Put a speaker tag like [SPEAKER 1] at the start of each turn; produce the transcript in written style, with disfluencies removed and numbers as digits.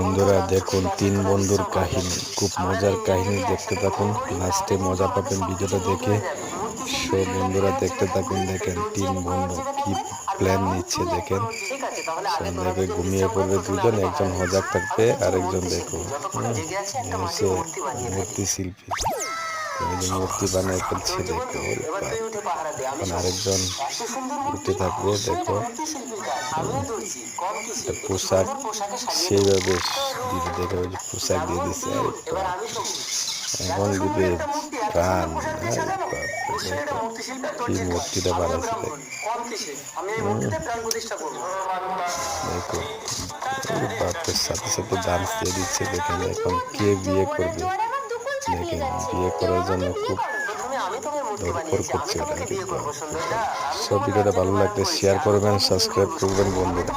[SPEAKER 1] বন্ধুরা দেখুন তিন বন্ধুর কাহিনী, খুব মজার কাহিনী, দেখতে থাকুন, লাস্টে মজা পাবেন ভিডিওটা দেখে। সো বন্ধুরা দেখতে থাকুন, দেখেন তিন বন্ধু কি প্ল্যান নিচ্ছে দেখেন। সন্ধ্যাকে ঘুমিয়ে পড়বে দুজন, একজন হজাক থাকবে আর একজন দেখো হচ্ছে মূর্তি শিল্পী, এই যে মূর্তি বানায় ফেলছে দেখো। এখন আরেকজন উঠে থাকবে দেখো, একটা পোশাক সেইভাবে দিতে দেখে, ওই যে পোশাক দিয়ে দিচ্ছে। এখন দিবে প্রাণ, দেখো কি মূর্তিটা বানাইছে দেখো। দেখো বাপের সাথে সাথে ডান্স দিয়ে দিচ্ছে দেখেন। এখন কে বিয়ে করবে দেখেন, বিয়ে করার জন্য খুব ধরপড় করছে ওরা। সব ভিডিওটা ভালো লাগলে শেয়ার করবেন, সাবস্ক্রাইব করবেন বন্ধুরা।